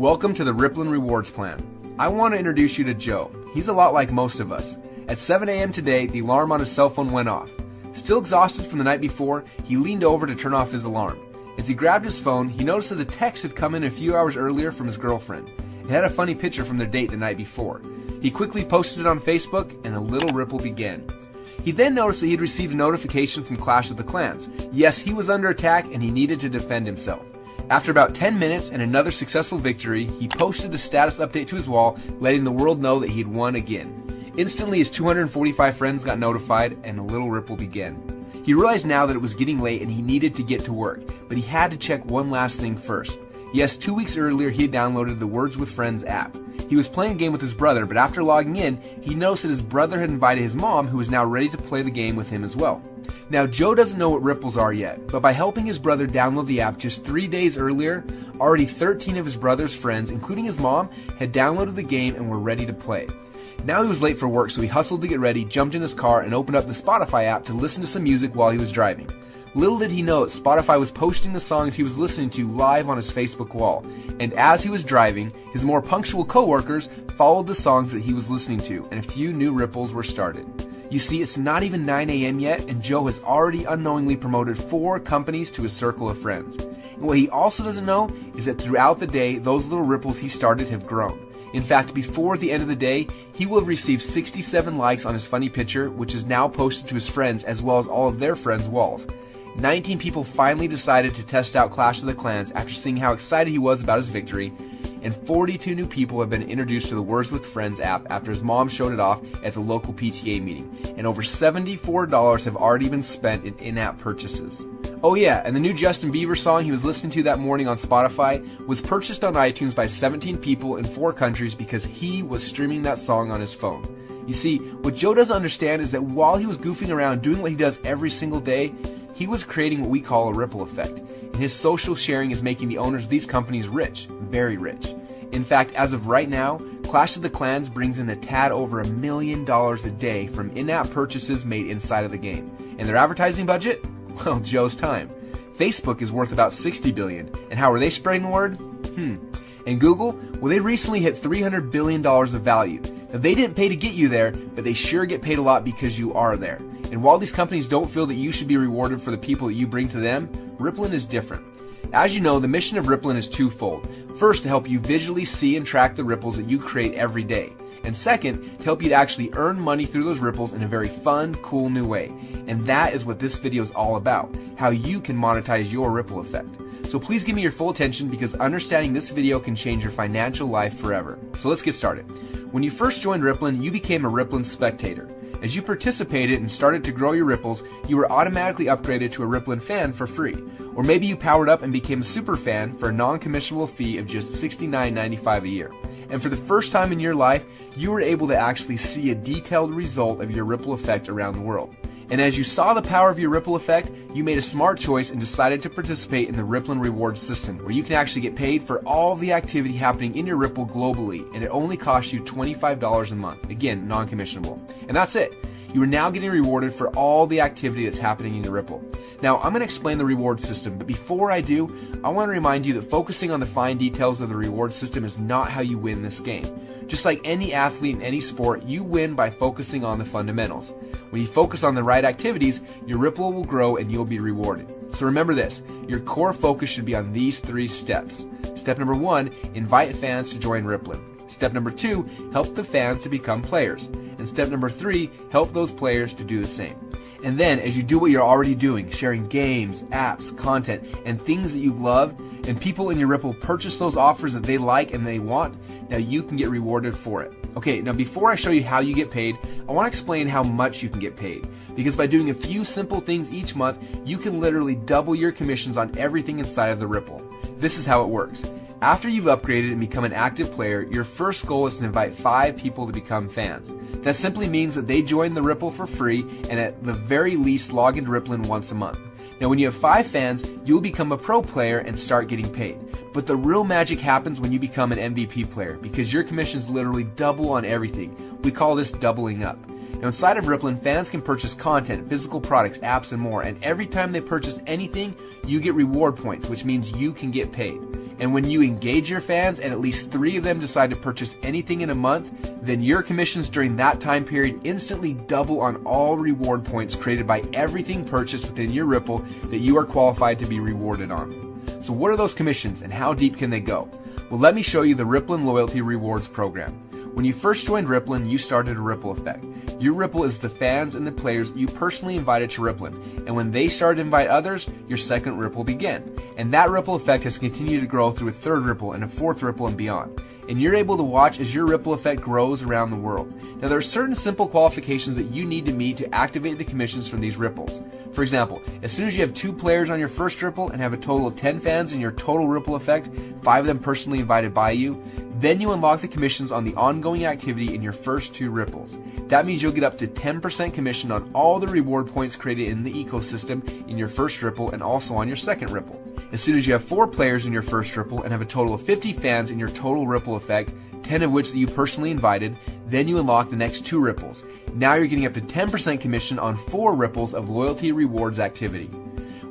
Welcome to the RIPPLN Rewards Plan. I want to introduce you to Joe. He's a lot like most of us. At 7 a.m. today, the alarm on his cell phone went off. Still exhausted from the night before, he leaned over to turn off his alarm. As he grabbed his phone, he noticed that a text had come in a few hours earlier from his girlfriend. It had a funny picture from their date the night before. He quickly posted it on Facebook, and a little ripple began. He then noticed that he had received a notification from Clash of the Clans. Yes, he was under attack and he needed to defend himself. After about 10 minutes and another successful victory, he posted a status update to his wall, letting the world know that he had won again. Instantly, his 245 friends got notified, and a little ripple began. He realized now that it was getting late and he needed to get to work, but he had to check one last thing first. Yes, 2 weeks earlier he had downloaded the Words with Friends app. He was playing a game with his brother, but after logging in, he noticed that his brother had invited his mom, who was now ready to play the game with him as well. Now, Joe doesn't know what ripples are yet, but by helping his brother download the app just 3 days earlier, already 13 of his brother's friends, including his mom, had downloaded the game and were ready to play. Now he was late for work, so he hustled to get ready, jumped in his car, and opened up the Spotify app to listen to some music while he was driving. Little did he know that Spotify was posting the songs he was listening to live on his Facebook wall, and as he was driving, his more punctual coworkers followed the songs that he was listening to, and a few new ripples were started. You see, it's not even 9 a.m. yet, and Joe has already unknowingly promoted 4 companies to his circle of friends. And what he also doesn't know is that throughout the day, those little ripples he started have grown. In fact, before the end of the day, he will have received 67 likes on his funny picture, which is now posted to his friends as well as all of their friends' walls. 19 people finally decided to test out Clash of the Clans after seeing how excited he was about his victory, and 42 new people have been introduced to the Words with Friends app after his mom showed it off at the local PTA meeting, and over $74 have already been spent in in-app purchases. Oh yeah, and the new Justin Bieber song he was listening to that morning on Spotify was purchased on iTunes by 17 people in 4 countries because he was streaming that song on his phone. You see, what Joe doesn't understand is that while he was goofing around doing what he does every single day, he was creating what we call a ripple effect, and his social sharing is making the owners of these companies rich, very rich. In fact, as of right now, Clash of the Clans brings in a tad over $1 million a day from in-app purchases made inside of the game. And their advertising budget? Well, Joe's time. Facebook is worth about $60 billion, and how are they spreading the word? And Google? Well, they recently hit $300 billion of value. Now, they didn't pay to get you there, but they sure get paid a lot because you are there. And while these companies don't feel that you should be rewarded for the people that you bring to them, RIPPLN is different. As you know, the mission of RIPPLN is twofold. First, to help you visually see and track the ripples that you create every day. And second, to help you to actually earn money through those ripples in a very fun, cool new way. And that is what this video is all about, how you can monetize your ripple effect. So please give me your full attention because understanding this video can change your financial life forever. So let's get started. When you first joined RIPPLN, you became a RIPPLN spectator. As you participated and started to grow your ripples, you were automatically upgraded to a RIPPLN fan for free. Or maybe you powered up and became a super fan for a non-commissionable fee of just $69.95 a year. And for the first time in your life, you were able to actually see a detailed result of your ripple effect around the world. And as you saw the power of your ripple effect, you made a smart choice and decided to participate in the RIPPLN reward system, where you can actually get paid for all the activity happening in your ripple globally, and it only costs you $25 a month. Again, non-commissionable. And that's it. You are now getting rewarded for all the activity that's happening in your ripple. Now, I'm going to explain the reward system, but before I do, I want to remind you that focusing on the fine details of the reward system is not how you win this game. Just like any athlete in any sport, you win by focusing on the fundamentals. When you focus on the right activities, your ripple will grow and you'll be rewarded. So remember this, your core focus should be on these 3 steps. Step number 1, invite fans to join RIPPLN. Step number 2, help the fans to become players. And step number 3, help those players to do the same. And then as you do what you're already doing, sharing games, apps, content, and things that you love, and people in your ripple purchase those offers that they like and they want, now you can get rewarded for it. Okay, now before I show you how you get paid, I want to explain how much you can get paid. Because by doing a few simple things each month, you can literally double your commissions on everything inside of the ripple. This is how it works. After you've upgraded and become an active player, your first goal is to invite 5 people to become fans. That simply means that they join the ripple for free and at the very least log into RIPPLN once a month. Now when you have 5 fans, you'll become a pro player and start getting paid. But the real magic happens when you become an MVP player because your commissions literally double on everything. We call this doubling up. Now inside of RIPPLN, fans can purchase content, physical products, apps, and more, and every time they purchase anything, you get reward points, which means you can get paid. And when you engage your fans and at least 3 of them decide to purchase anything in a month, then your commissions during that time period instantly double on all reward points created by everything purchased within your Ripple that you are qualified to be rewarded on. So what are those commissions and how deep can they go? Well, let me show you the RIPPLN Loyalty Rewards Program. When you first joined RIPPLN, you started a ripple effect. Your ripple is the fans and the players you personally invited to RIPPLN, and when they started to invite others, your second ripple began. And that ripple effect has continued to grow through a third ripple and a fourth ripple and beyond. And you're able to watch as your ripple effect grows around the world. Now, there are certain simple qualifications that you need to meet to activate the commissions from these ripples. For example, as soon as you have 2 players on your first ripple and have a total of 10 fans in your total ripple effect, 5 of them personally invited by you, then you unlock the commissions on the ongoing activity in your first 2 ripples. That means you'll get up to 10% commission on all the reward points created in the ecosystem in your first ripple and also on your second ripple. As soon as you have 4 players in your first ripple and have a total of 50 fans in your total ripple effect, 10 of which that you personally invited, then you unlock the next 2 ripples. Now you're getting up to 10% commission on 4 ripples of loyalty rewards activity.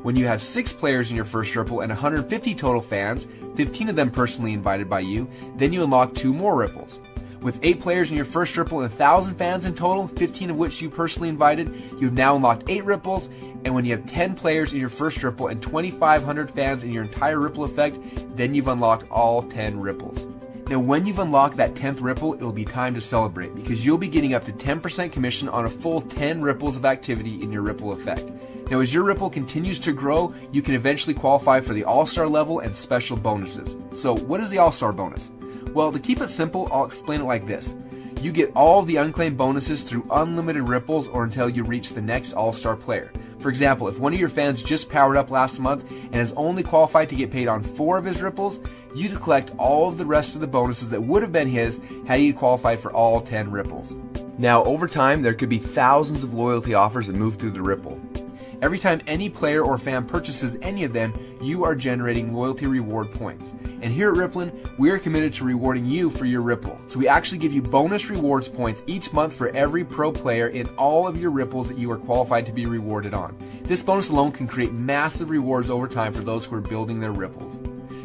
When you have 6 players in your first ripple and 150 total fans, 15 of them personally invited by you, then you unlock 2 more ripples. With 8 players in your first ripple and 1,000 fans in total, 15 of which you personally invited, you've now unlocked 8 ripples. And when you have 10 players in your first ripple and 2,500 fans in your entire ripple effect, then you've unlocked all 10 ripples. Now, when you've unlocked that 10th ripple, it will be time to celebrate because you'll be getting up to 10% commission on a full 10 ripples of activity in your ripple effect. Now, as your ripple continues to grow, you can eventually qualify for the All-Star level and special bonuses. So, what is the All-Star bonus? Well, to keep it simple, I'll explain it like this. You get all of the unclaimed bonuses through unlimited ripples or until you reach the next All-Star player. For example, if one of your fans just powered up last month and is only qualified to get paid on 4 of his ripples, you collect all of the rest of the bonuses that would have been his had he qualified for all 10 ripples. Now, over time, there could be thousands of loyalty offers that move through the ripple. Every time any player or fan purchases any of them, you are generating loyalty reward points. And here at RIPPLN, we are committed to rewarding you for your ripple. So we actually give you bonus rewards points each month for every pro player in all of your ripples that you are qualified to be rewarded on. This bonus alone can create massive rewards over time for those who are building their ripples.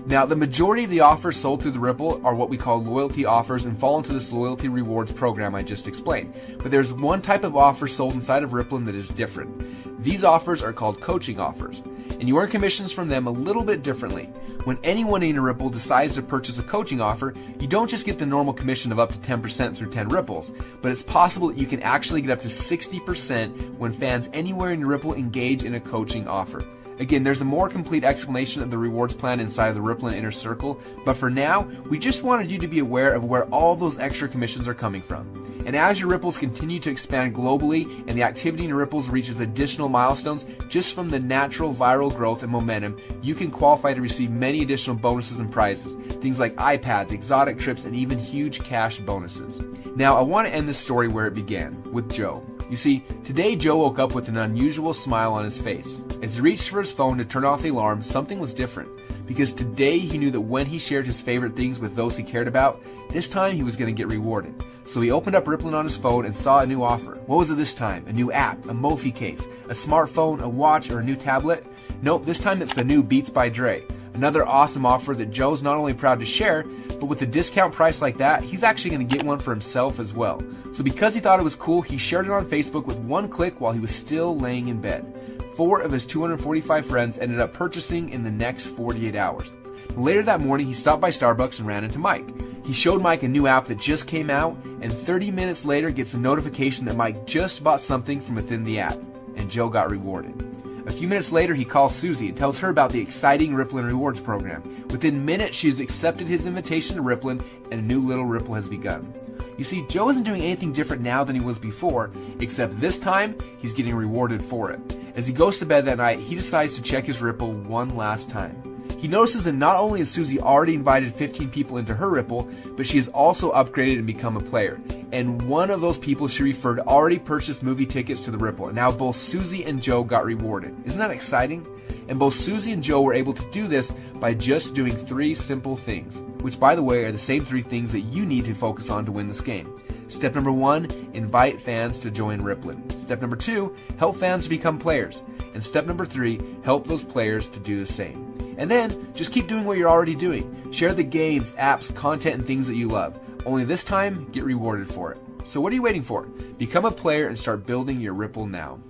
Now, the majority of the offers sold through the Ripple are what we call loyalty offers and fall into this loyalty rewards program I just explained. But there's one type of offer sold inside of RIPPLN that is different. These offers are called coaching offers, and you earn commissions from them a little bit differently. When anyone in a Ripple decides to purchase a coaching offer, you don't just get the normal commission of up to 10% through 10 ripples, but it's possible that you can actually get up to 60% when fans anywhere in your Ripple engage in a coaching offer. Again, there's a more complete explanation of the rewards plan inside of the RIPPLN Inner Circle, but for now, we just wanted you to be aware of where all those extra commissions are coming from. And as your ripples continue to expand globally and the activity in your ripples reaches additional milestones, just from the natural viral growth and momentum, you can qualify to receive many additional bonuses and prizes. Things like iPads, exotic trips, and even huge cash bonuses. Now, I want to end this story where it began, with Joe. You see, today Joe woke up with an unusual smile on his face. As he reached for his phone to turn off the alarm, something was different. Because today he knew that when he shared his favorite things with those he cared about, this time he was going to get rewarded. So he opened up RIPPLN on his phone and saw a new offer. What was it this time? A new app, a Mophie case, a smartphone, a watch, or a new tablet? Nope, this time it's the new Beats by Dre. Another awesome offer that Joe's not only proud to share, but with a discount price like that, he's actually going to get one for himself as well. So because he thought it was cool, he shared it on Facebook with one click while he was still laying in bed. 4 of his 245 friends ended up purchasing in the next 48 hours. Later that morning, he stopped by Starbucks and ran into Mike. He showed Mike a new app that just came out, and 30 minutes later gets a notification that Mike just bought something from within the app, and Joe got rewarded. A few minutes later, he calls Susie and tells her about the exciting RIPPLN Rewards program. Within minutes, she has accepted his invitation to RIPPLN, and a new little Ripple has begun. You see, Joe isn't doing anything different now than he was before, except this time, he's getting rewarded for it. As he goes to bed that night, he decides to check his Ripple one last time. He notices that not only has Susie already invited 15 people into her Ripple, but she has also upgraded and become a player. And one of those people she referred already purchased movie tickets to the Ripple. And now both Susie and Joe got rewarded. Isn't that exciting? And both Susie and Joe were able to do this by just doing 3 simple things, which by the way are the same 3 things that you need to focus on to win this game. Step number 1, invite fans to join RIPPLN. Step number 2, help fans to become players. And step number 3, help those players to do the same. And then, just keep doing what you're already doing. Share the gains, apps, content, and things that you love. Only this time, get rewarded for it. So what are you waiting for? Become a player and start building your Ripple now.